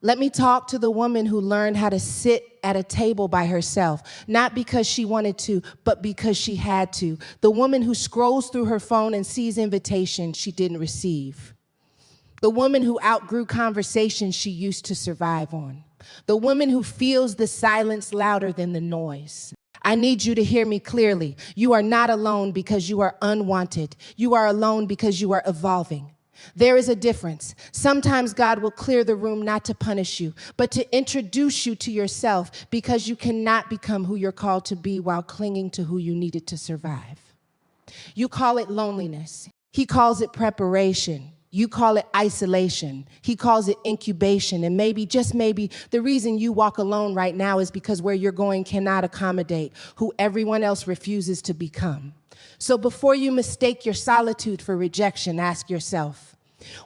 Let me talk to the woman who learned how to sit at a table by herself, not because she wanted to, but because she had to. The woman who scrolls through her phone and sees invitations she didn't receive. The woman who outgrew conversations she used to survive on. The woman who feels the silence louder than the noise. I need you to hear me clearly. You are not alone because you are unwanted. You are alone because you are evolving. There is a difference. Sometimes God will clear the room not to punish you, but to introduce you to yourself, because you cannot become who you're called to be while clinging to who you needed to survive. You call it loneliness. He calls it preparation. You call it isolation. He calls it incubation. And maybe, just maybe, the reason you walk alone right now is because where you're going cannot accommodate who everyone else refuses to become. So before you mistake your solitude for rejection, ask yourself,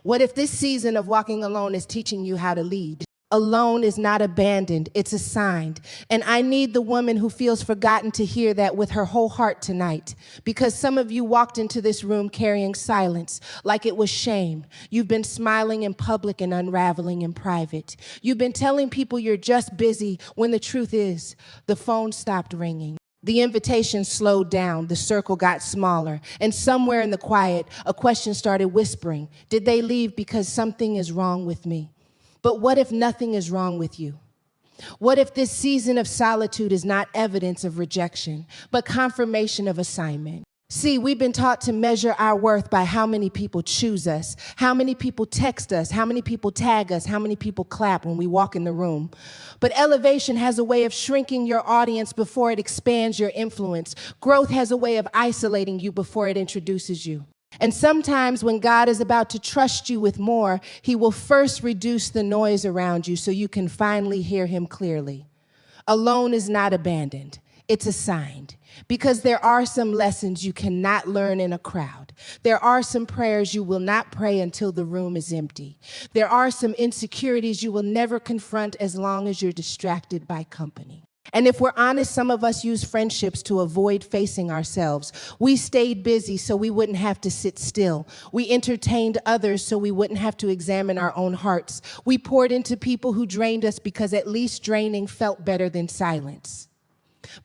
what if this season of walking alone is teaching you how to lead? Alone is not abandoned, it's assigned. And I need the woman who feels forgotten to hear that with her whole heart tonight, because some of you walked into this room carrying silence like it was shame. You've been smiling in public and unraveling in private. You've been telling people you're just busy when the truth is the phone stopped ringing. The invitation slowed down, the circle got smaller, and somewhere in the quiet, a question started whispering, did they leave because something is wrong with me? But what if nothing is wrong with you? What if this season of solitude is not evidence of rejection, but confirmation of assignment? See, we've been taught to measure our worth by how many people choose us, how many people text us, how many people tag us, how many people clap when we walk in the room. But elevation has a way of shrinking your audience before it expands your influence. Growth has a way of isolating you before it introduces you. And sometimes when God is about to trust you with more, he will first reduce the noise around you so you can finally hear him clearly. Alone is not abandoned, it's assigned. Because there are some lessons you cannot learn in a crowd. There are some prayers you will not pray until the room is empty. There are some insecurities you will never confront as long as you're distracted by company. And if we're honest, some of us use friendships to avoid facing ourselves. We stayed busy so we wouldn't have to sit still. We entertained others so we wouldn't have to examine our own hearts. We poured into people who drained us because at least draining felt better than silence.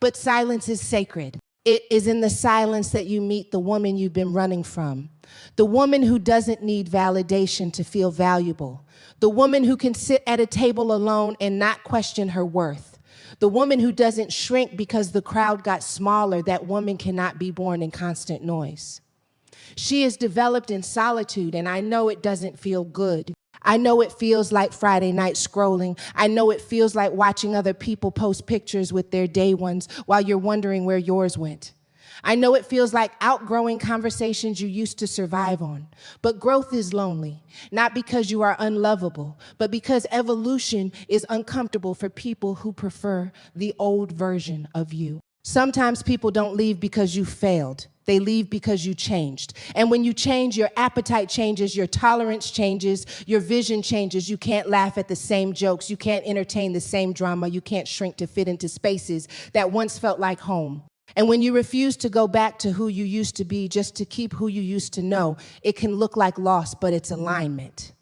But silence is sacred. It is in the silence that you meet the woman you've been running from. The woman who doesn't need validation to feel valuable. The woman who can sit at a table alone and not question her worth. The woman who doesn't shrink because the crowd got smaller. That woman cannot be born in constant noise. She is developed in solitude, and I know it doesn't feel good. I know it feels like Friday night scrolling. I know it feels like watching other people post pictures with their day ones while you're wondering where yours went. I know it feels like outgrowing conversations you used to survive on. But growth is lonely, not because you are unlovable, but because evolution is uncomfortable for people who prefer the old version of you. Sometimes people don't leave because you failed. They leave because you changed. And when you change, your appetite changes, your tolerance changes, your vision changes. You can't laugh at the same jokes. You can't entertain the same drama. You can't shrink to fit into spaces that once felt like home. And when you refuse to go back to who you used to be just to keep who you used to know, it can look like loss, but it's alignment.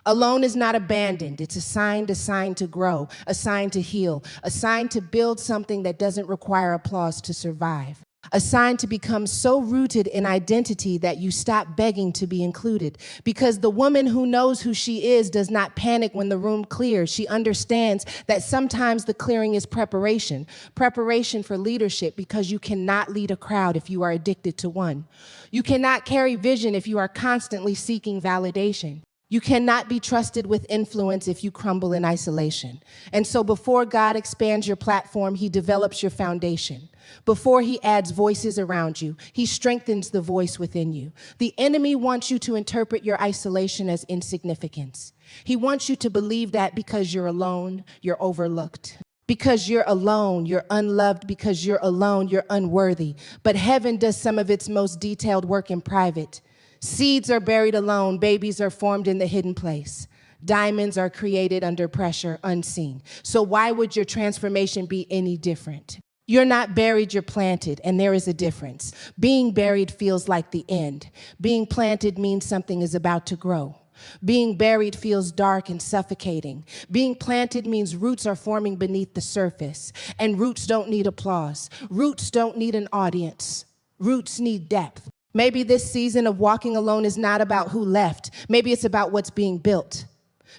Alone is not abandoned. It's assigned to grow, assigned to heal, assigned to build something that doesn't require applause to survive. Assigned to become so rooted in identity that you stop begging to be included. Because the woman who knows who she is does not panic when the room clears. She understands that sometimes the clearing is preparation. Preparation for leadership, because you cannot lead a crowd if you are addicted to one. You cannot carry vision if you are constantly seeking validation. You cannot be trusted with influence if you crumble in isolation. And so before God expands your platform, he develops your foundation. Before he adds voices around you, he strengthens the voice within you. The enemy wants you to interpret your isolation as insignificance. He wants you to believe that because you're alone, you're overlooked. Because you're alone, you're unloved. Because you're alone, you're unworthy. But heaven does some of its most detailed work in private. Seeds are buried alone, babies are formed in the hidden place. Diamonds are created under pressure, unseen. So why would your transformation be any different? You're not buried, you're planted, and there is a difference. Being buried feels like the end. Being planted means something is about to grow. Being buried feels dark and suffocating. Being planted means roots are forming beneath the surface. And roots don't need applause. Roots don't need an audience. Roots need depth. Maybe this season of walking alone is not about who left. Maybe it's about what's being built.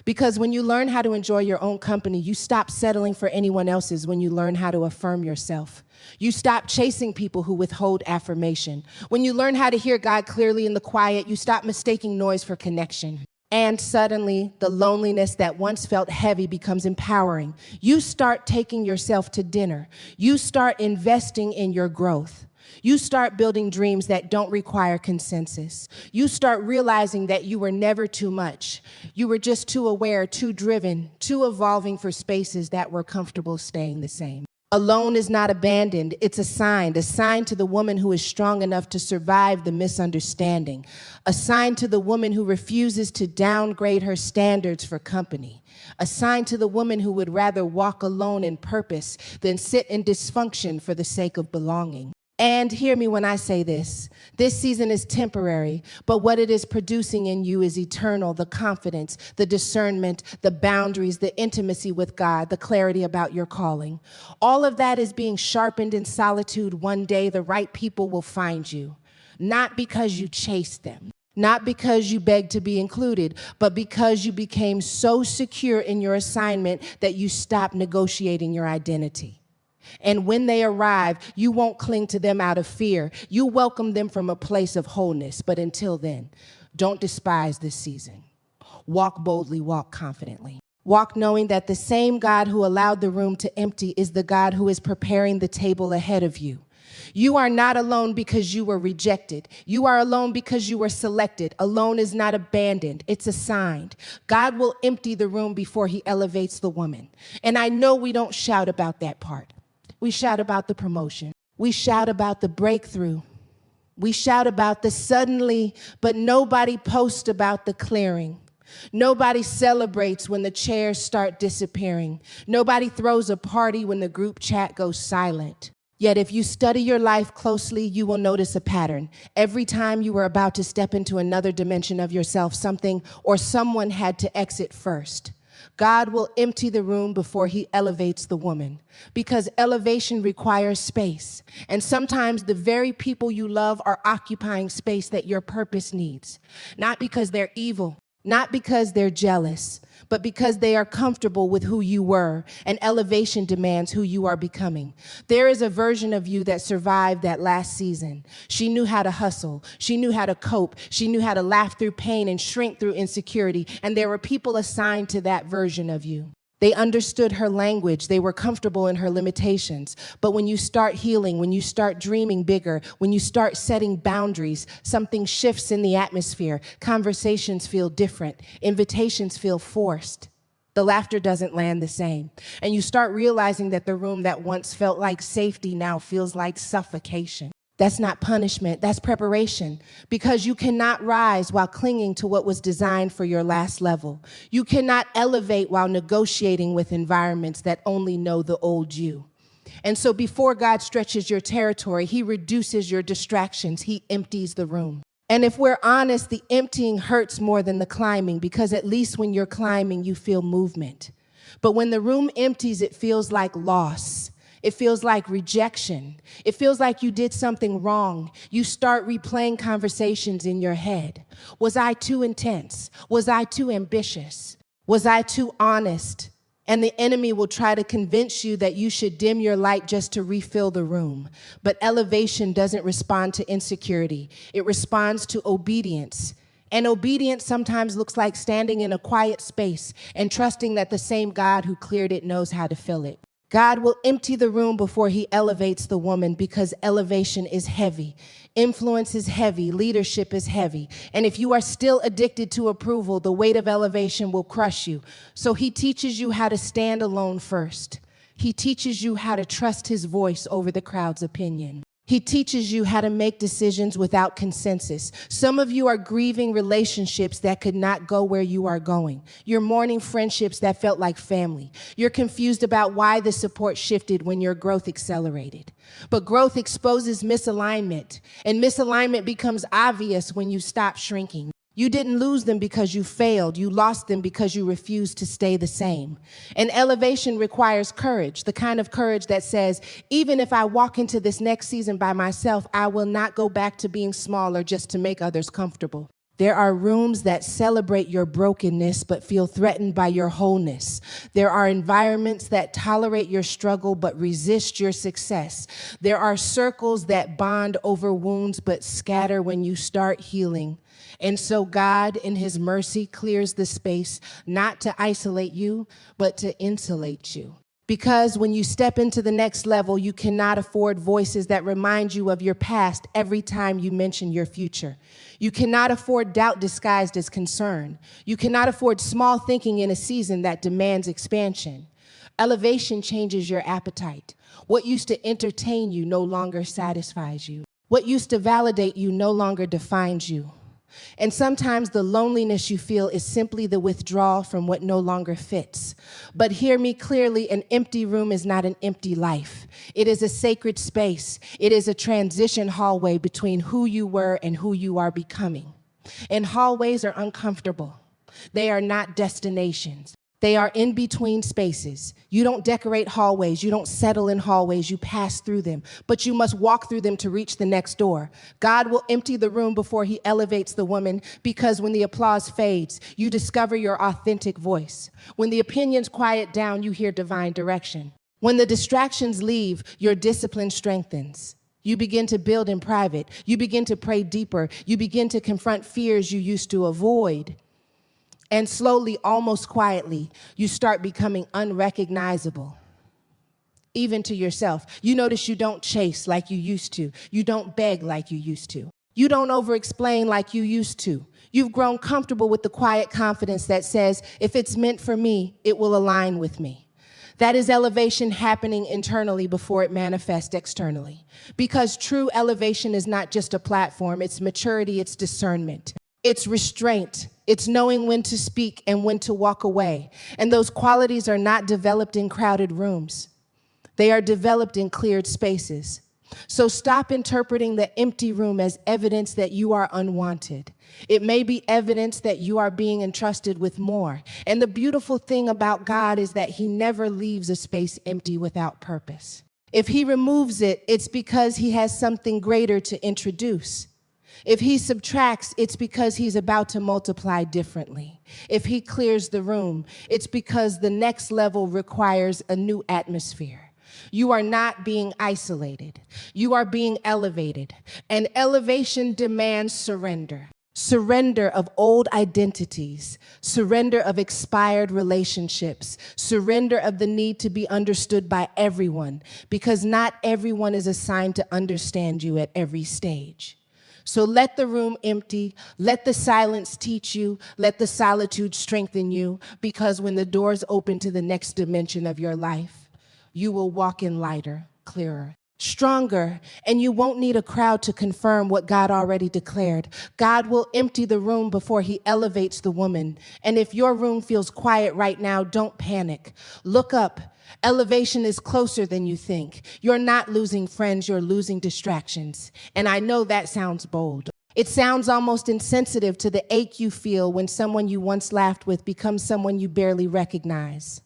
Because when you learn how to enjoy your own company, you stop settling for anyone else's when you learn how to affirm yourself. You stop chasing people who withhold affirmation. When you learn how to hear God clearly in the quiet, you stop mistaking noise for connection. And suddenly, the loneliness that once felt heavy becomes empowering. You start taking yourself to dinner. You start investing in your growth. You start building dreams that don't require consensus. You start realizing that you were never too much. You were just too aware, too driven, too evolving for spaces that were comfortable staying the same. Alone is not abandoned, it's assigned to the woman who is strong enough to survive the misunderstanding, assigned to the woman who refuses to downgrade her standards for company, assigned to the woman who would rather walk alone in purpose than sit in dysfunction for the sake of belonging. And hear me when I say this season is temporary, but what it is producing in you is eternal, the confidence, the discernment, the boundaries, the intimacy with God, the clarity about your calling. All of that is being sharpened in solitude. One day the right people will find you, not because you chased them, not because you begged to be included, but because you became so secure in your assignment that you stopped negotiating your identity. And when they arrive, you won't cling to them out of fear. You welcome them from a place of wholeness. But until then, don't despise this season. Walk boldly, walk confidently. Walk knowing that the same God who allowed the room to empty is the God who is preparing the table ahead of you. You are not alone because you were rejected. You are alone because you were selected. Alone is not abandoned, it's assigned. God will empty the room before he elevates the woman. And I know we don't shout about that part. We shout about the promotion. We shout about the breakthrough. We shout about the suddenly, but nobody posts about the clearing. Nobody celebrates when the chairs start disappearing. Nobody throws a party when the group chat goes silent. Yet if you study your life closely, you will notice a pattern. Every time you were about to step into another dimension of yourself, something or someone had to exit first. God will empty the room before he elevates the woman, because elevation requires space. And sometimes the very people you love are occupying space that your purpose needs, not because they're evil, not because they're jealous, but because they are comfortable with who you were, and elevation demands who you are becoming. There is a version of you that survived that last season. She knew how to hustle. She knew how to cope. She knew how to laugh through pain and shrink through insecurity. And there were people assigned to that version of you. They understood her language. They were comfortable in her limitations. But when you start healing, when you start dreaming bigger, when you start setting boundaries, something shifts in the atmosphere. Conversations feel different. Invitations feel forced. The laughter doesn't land the same. And you start realizing that the room that once felt like safety now feels like suffocation. That's not punishment, that's preparation, because you cannot rise while clinging to what was designed for your last level. You cannot elevate while negotiating with environments that only know the old you. And so before God stretches your territory, he reduces your distractions, he empties the room. And if we're honest, the emptying hurts more than the climbing, because at least when you're climbing, you feel movement. But when the room empties, it feels like loss. It feels like rejection. It feels like you did something wrong. You start replaying conversations in your head. Was I too intense? Was I too ambitious? Was I too honest? And the enemy will try to convince you that you should dim your light just to refill the room. But elevation doesn't respond to insecurity. It responds to obedience. And obedience sometimes looks like standing in a quiet space and trusting that the same God who cleared it knows how to fill it. God will empty the room before he elevates the woman, because elevation is heavy. Influence is heavy. Leadership is heavy. And if you are still addicted to approval, the weight of elevation will crush you. So he teaches you how to stand alone first. He teaches you how to trust his voice over the crowd's opinion. He teaches you how to make decisions without consensus. Some of you are grieving relationships that could not go where you are going. You're mourning friendships that felt like family. You're confused about why the support shifted when your growth accelerated. But growth exposes misalignment, and misalignment becomes obvious when you stop shrinking. You didn't lose them because you failed. You lost them because you refused to stay the same. And elevation requires courage, the kind of courage that says, even if I walk into this next season by myself, I will not go back to being smaller just to make others comfortable. There are rooms that celebrate your brokenness but feel threatened by your wholeness. There are environments that tolerate your struggle but resist your success. There are circles that bond over wounds but scatter when you start healing. And so God, in his mercy, clears the space not to isolate you, but to insulate you. Because when you step into the next level, you cannot afford voices that remind you of your past every time you mention your future. You cannot afford doubt disguised as concern. You cannot afford small thinking in a season that demands expansion. Elevation changes your appetite. What used to entertain you no longer satisfies you. What used to validate you no longer defines you. And sometimes the loneliness you feel is simply the withdrawal from what no longer fits. But hear me clearly, an empty room is not an empty life. It is a sacred space. It is a transition hallway between who you were and who you are becoming. And hallways are uncomfortable. They are not destinations. They are in-between spaces. You don't decorate hallways. You don't settle in hallways. You pass through them. But you must walk through them to reach the next door. God will empty the room before he elevates the woman, because when the applause fades, you discover your authentic voice. When the opinions quiet down, you hear divine direction. When the distractions leave, your discipline strengthens. You begin to build in private. You begin to pray deeper. You begin to confront fears you used to avoid. And slowly, almost quietly, you start becoming unrecognizable, even to yourself. You notice you don't chase like you used to. You don't beg like you used to. You don't over-explain like you used to. You've grown comfortable with the quiet confidence that says, if it's meant for me, it will align with me. That is elevation happening internally before it manifests externally. Because true elevation is not just a platform, it's maturity, it's discernment. It's restraint. It's knowing when to speak and when to walk away. And those qualities are not developed in crowded rooms. They are developed in cleared spaces. So stop interpreting the empty room as evidence that you are unwanted. It may be evidence that you are being entrusted with more. And the beautiful thing about God is that he never leaves a space empty without purpose. If he removes it, it's because he has something greater to introduce. If he subtracts, it's because he's about to multiply differently. If he clears the room, it's because the next level requires a new atmosphere. You are not being isolated. You are being elevated. And elevation demands surrender. Surrender of old identities, surrender of expired relationships, surrender of the need to be understood by everyone, because not everyone is assigned to understand you at every stage. So let the room empty, let the silence teach you, let the solitude strengthen you, because when the doors open to the next dimension of your life, you will walk in lighter, clearer, stronger, and you won't need a crowd to confirm what God already declared. God will empty the room before he elevates the woman. And if your room feels quiet right now, don't panic. Look up. Elevation is closer than you think. You're not losing friends, you're losing distractions. And I know that sounds bold. It sounds almost insensitive to the ache you feel when someone you once laughed with becomes someone you barely recognize.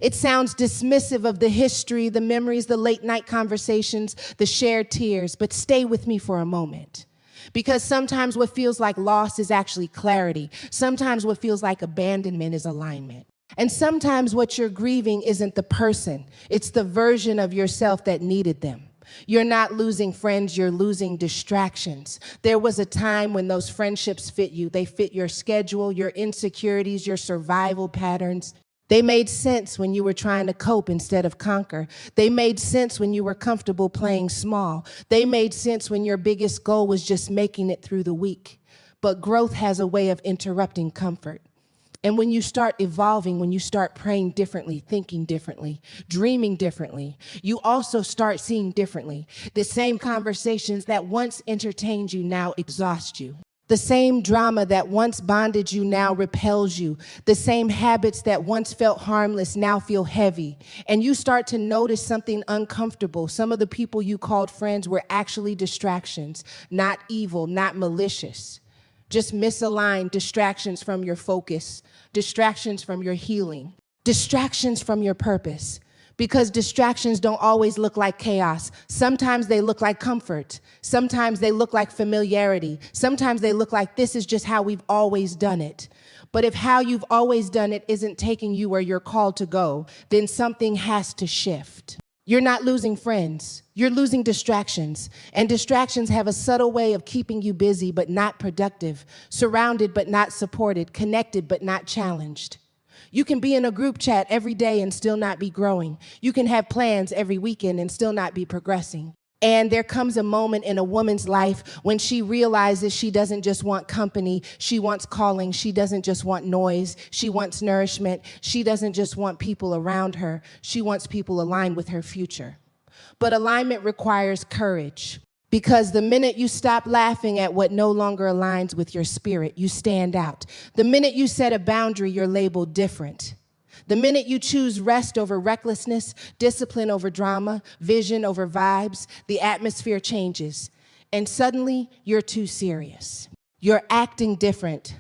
It sounds dismissive of the history, the memories, the late night conversations, the shared tears, but stay with me for a moment. Because sometimes what feels like loss is actually clarity. Sometimes what feels like abandonment is alignment. And sometimes what you're grieving isn't the person, it's the version of yourself that needed them. You're not losing friends, you're losing distractions. There was a time when those friendships fit you. They fit your schedule, your insecurities, your survival patterns. They made sense when you were trying to cope instead of conquer. They made sense when you were comfortable playing small. They made sense when your biggest goal was just making it through the week. But growth has a way of interrupting comfort. And when you start evolving, when you start praying differently, thinking differently, dreaming differently, you also start seeing differently. The same conversations that once entertained you now exhaust you. The same drama that once bonded you now repels you. The same habits that once felt harmless now feel heavy. And you start to notice something uncomfortable. Some of the people you called friends were actually distractions, not evil, not malicious. just misaligned distractions from your focus, distractions from your healing, distractions from your purpose. Because distractions don't always look like chaos. Sometimes they look like comfort. Sometimes they look like familiarity. Sometimes they look like this is just how we've always done it. But if how you've always done it isn't taking you where you're called to go, then something has to shift. You're not losing friends. You're losing distractions. And distractions have a subtle way of keeping you busy but not productive, surrounded but not supported, connected but not challenged. You can be in a group chat every day and still not be growing. You can have plans every weekend and still not be progressing. And there comes a moment in a woman's life when she realizes she doesn't just want company, she wants calling. She doesn't just want noise, she wants nourishment. She doesn't just want people around her, she wants people aligned with her future. But alignment requires courage. Because the minute you stop laughing at what no longer aligns with your spirit, you stand out. The minute you set a boundary, you're labeled different. The minute you choose rest over recklessness, discipline over drama, vision over vibes, the atmosphere changes. And suddenly, you're too serious. You're acting different.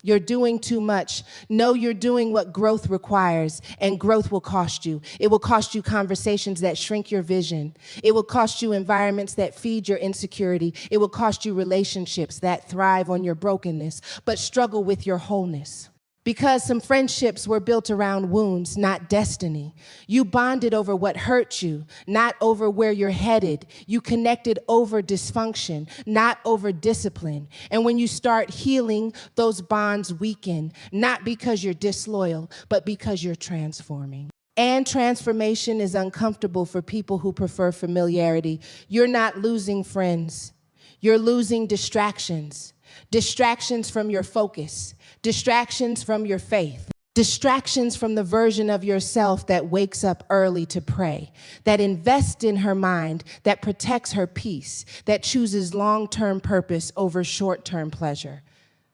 You're doing too much. No, you're doing what growth requires, and growth will cost you. It will cost you conversations that shrink your vision. It will cost you environments that feed your insecurity. It will cost you relationships that thrive on your brokenness, but struggle with your wholeness. Because some friendships were built around wounds, not destiny. You bonded over what hurt you, not over where you're headed. You connected over dysfunction, not over discipline. And when you start healing, those bonds weaken, not because you're disloyal, but because you're transforming. And transformation is uncomfortable for people who prefer familiarity. You're not losing friends. You're losing distractions. Distractions from your focus, distractions from your faith, distractions from the version of yourself that wakes up early to pray, that invests in her mind, that protects her peace, that chooses long-term purpose over short-term pleasure.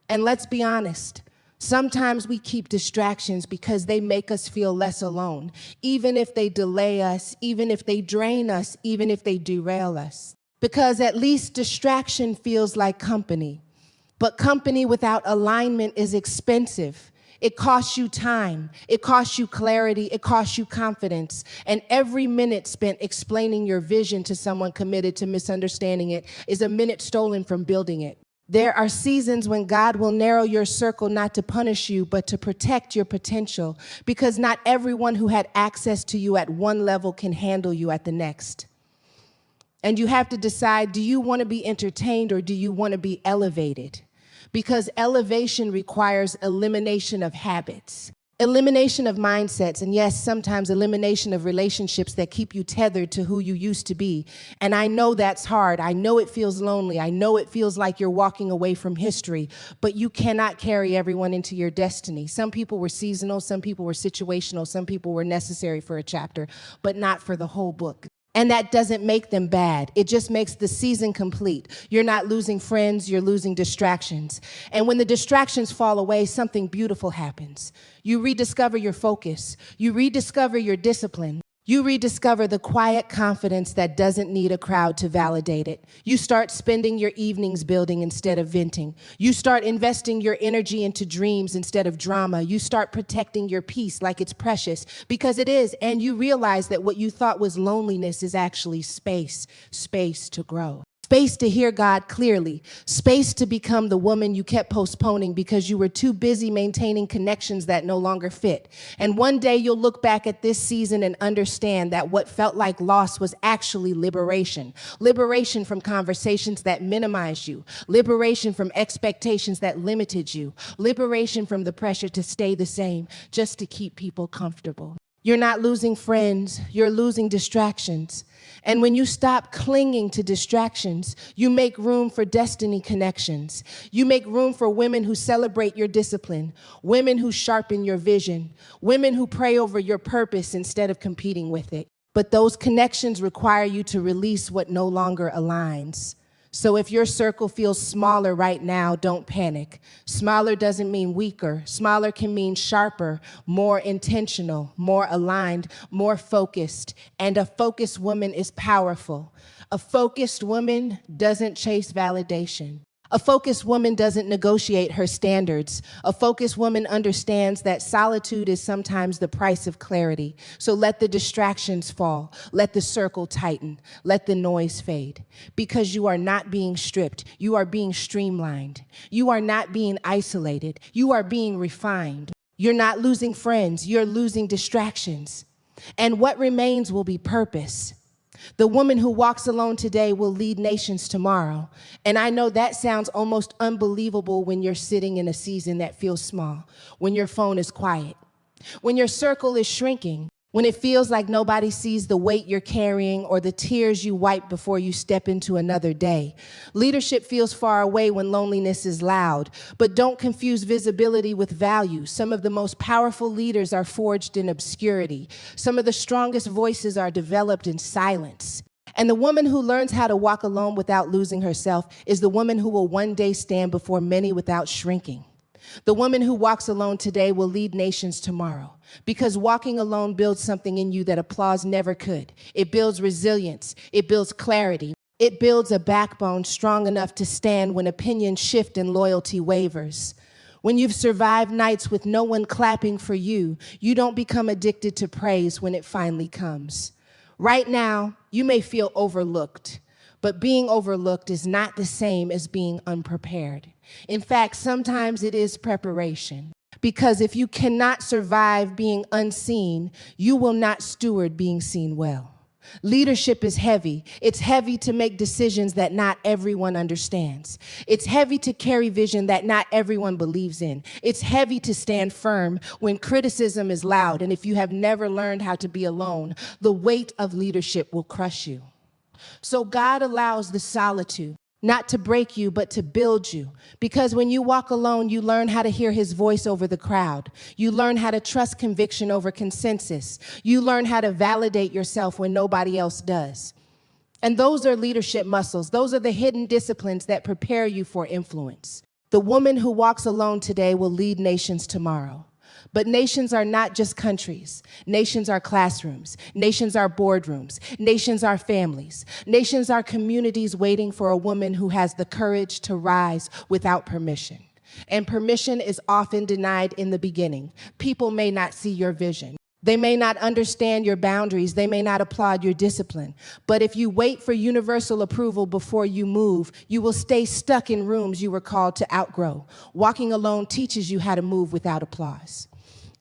And let's be honest, sometimes we keep distractions because they make us feel less alone, even if they delay us, even if they drain us, even if they derail us. Because at least distraction feels like company. But company without alignment is expensive. It costs you time, it costs you clarity, it costs you confidence. And every minute spent explaining your vision to someone committed to misunderstanding it is a minute stolen from building it. There are seasons when God will narrow your circle not to punish you, but to protect your potential, because not everyone who had access to you at one level can handle you at the next. And you have to decide, do you want to be entertained or do you want to be elevated? Because elevation requires elimination of habits, elimination of mindsets, and yes, sometimes elimination of relationships that keep you tethered to who you used to be. And I know that's hard. I know it feels lonely. I know it feels like you're walking away from history, but you cannot carry everyone into your destiny. Some people were seasonal, some people were situational, some people were necessary for a chapter, but not for the whole book. And that doesn't make them bad. It just makes the season complete. You're not losing friends, you're losing distractions. And when the distractions fall away, something beautiful happens. You rediscover your focus. You rediscover your discipline. You rediscover the quiet confidence that doesn't need a crowd to validate it. You start spending your evenings building instead of venting. You start investing your energy into dreams instead of drama. You start protecting your peace like it's precious, because it is. And you realize that what you thought was loneliness is actually space to grow. Space to hear God clearly, space to become the woman you kept postponing because you were too busy maintaining connections that no longer fit. And one day you'll look back at this season and understand that what felt like loss was actually liberation. Liberation from conversations that minimized you, liberation from expectations that limited you, liberation from the pressure to stay the same just to keep people comfortable. You're not losing friends, you're losing distractions. And when you stop clinging to distractions, you make room for destiny connections. You make room for women who celebrate your discipline, women who sharpen your vision, women who pray over your purpose instead of competing with it. But those connections require you to release what no longer aligns. So if your circle feels smaller right now, don't panic. Smaller doesn't mean weaker. Smaller can mean sharper, more intentional, more aligned, more focused. And a focused woman is powerful. A focused woman doesn't chase validation. A focused woman doesn't negotiate her standards. A focused woman understands that solitude is sometimes the price of clarity. So let the distractions fall. Let the circle tighten. Let the noise fade. Because you are not being stripped. You are being streamlined. You are not being isolated. You are being refined. You're not losing friends. You're losing distractions. And what remains will be purpose. The woman who walks alone today will lead nations tomorrow. And I know that sounds almost unbelievable when you're sitting in a season that feels small, when your phone is quiet, when your circle is shrinking, when it feels like nobody sees the weight you're carrying or the tears you wipe before you step into another day. Leadership feels far away when loneliness is loud, but don't confuse visibility with value. Some of the most powerful leaders are forged in obscurity. Some of the strongest voices are developed in silence. And the woman who learns how to walk alone without losing herself is the woman who will one day stand before many without shrinking. The woman who walks alone today will lead nations tomorrow, because walking alone builds something in you that applause never could. It builds resilience. It builds clarity. It builds a backbone strong enough to stand when opinions shift and loyalty wavers. When you've survived nights with no one clapping for you, you don't become addicted to praise when it finally comes. Right now, you may feel overlooked, but being overlooked is not the same as being unprepared. In fact, sometimes it is preparation. Because if you cannot survive being unseen, you will not steward being seen well. Leadership is heavy. It's heavy to make decisions that not everyone understands. It's heavy to carry vision that not everyone believes in. It's heavy to stand firm when criticism is loud. And if you have never learned how to be alone, the weight of leadership will crush you. So God allows the solitude, not to break you, but to build you. Because when you walk alone, you learn how to hear his voice over the crowd. You learn how to trust conviction over consensus. You learn how to validate yourself when nobody else does. And those are leadership muscles. Those are the hidden disciplines that prepare you for influence. The woman who walks alone today will lead nations tomorrow. But nations are not just countries. Nations are classrooms. Nations are boardrooms. Nations are families. Nations are communities waiting for a woman who has the courage to rise without permission. And permission is often denied in the beginning. People may not see your vision. They may not understand your boundaries. They may not applaud your discipline. But if you wait for universal approval before you move, you will stay stuck in rooms you were called to outgrow. Walking alone teaches you how to move without applause.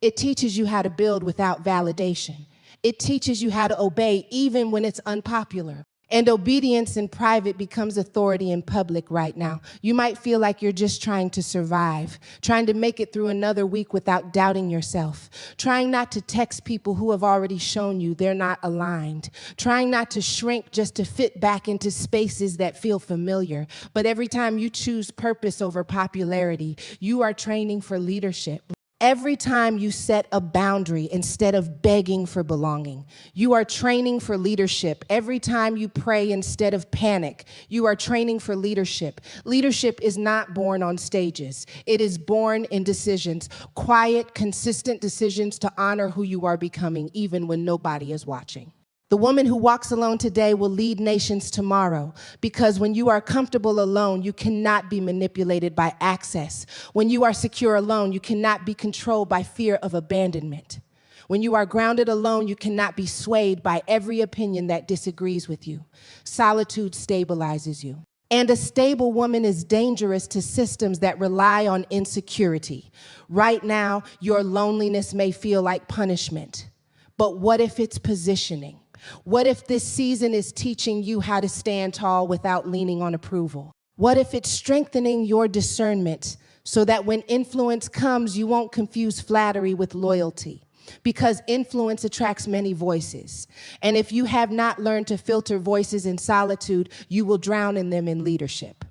It teaches you how to build without validation. It teaches you how to obey even when it's unpopular. And obedience in private becomes authority in public right now. You might feel like you're just trying to survive, trying to make it through another week without doubting yourself, trying not to text people who have already shown you they're not aligned, trying not to shrink just to fit back into spaces that feel familiar. But every time you choose purpose over popularity, you are training for leadership. Every time you set a boundary instead of begging for belonging, you are training for leadership. Every time you pray instead of panic, you are training for leadership. Leadership is not born on stages. It is born in decisions, quiet, consistent decisions to honor who you are becoming, even when nobody is watching. The woman who walks alone today will lead nations tomorrow, because when you are comfortable alone, you cannot be manipulated by access. When you are secure alone, you cannot be controlled by fear of abandonment. When you are grounded alone, you cannot be swayed by every opinion that disagrees with you. Solitude stabilizes you. And a stable woman is dangerous to systems that rely on insecurity. Right now, your loneliness may feel like punishment, but what if it's positioning? What if this season is teaching you how to stand tall without leaning on approval? What if it's strengthening your discernment so that when influence comes, you won't confuse flattery with loyalty? Because influence attracts many voices. And if you have not learned to filter voices in solitude, you will drown in them in leadership.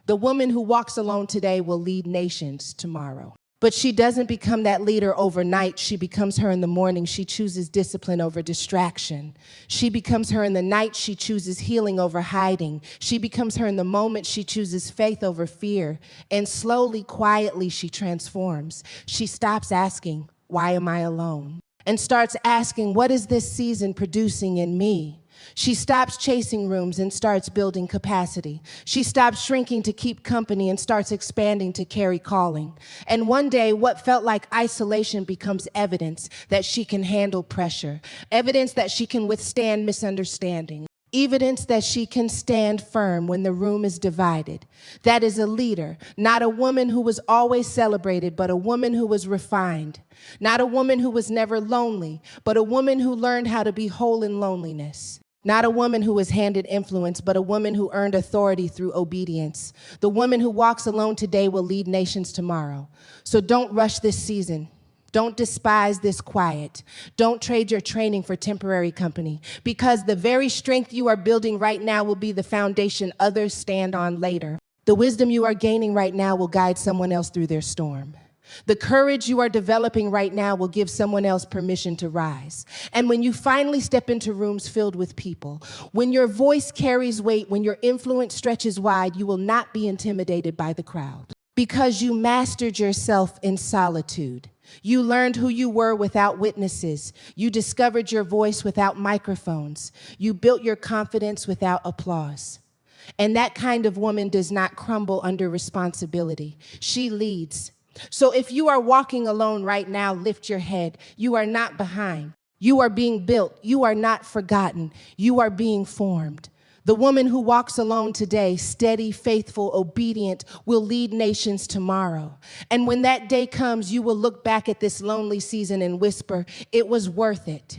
The woman who walks alone today will lead nations tomorrow. But she doesn't become that leader overnight. She becomes her in the morning. She chooses discipline over distraction. She becomes her in the night. She chooses healing over hiding. She becomes her in the moment. She chooses faith over fear. And slowly, quietly, she transforms. She stops asking, "Why am I alone?" and starts asking, "What is this season producing in me?" She stops chasing rooms and starts building capacity. She stops shrinking to keep company and starts expanding to carry calling. And one day, what felt like isolation becomes evidence that she can handle pressure, evidence that she can withstand misunderstanding, evidence that she can stand firm when the room is divided. That is a leader, not a woman who was always celebrated, but a woman who was refined. Not a woman who was never lonely, but a woman who learned how to be whole in loneliness. Not a woman who was handed influence, but a woman who earned authority through obedience. The woman who walks alone today will lead nations tomorrow. So don't rush this season. Don't despise this quiet. Don't trade your training for temporary company, because the very strength you are building right now will be the foundation others stand on later. The wisdom you are gaining right now will guide someone else through their storm. The courage you are developing right now will give someone else permission to rise. And when you finally step into rooms filled with people, when your voice carries weight, when your influence stretches wide, you will not be intimidated by the crowd. Because you mastered yourself in solitude. You learned who you were without witnesses. You discovered your voice without microphones. You built your confidence without applause. And that kind of woman does not crumble under responsibility. She leads. So if you are walking alone right now, lift your head. You are not behind. You are being built. You are not forgotten. You are being formed. The woman who walks alone today, steady, faithful, obedient, will lead nations tomorrow. And when that day comes, you will look back at this lonely season and whisper, it was worth it.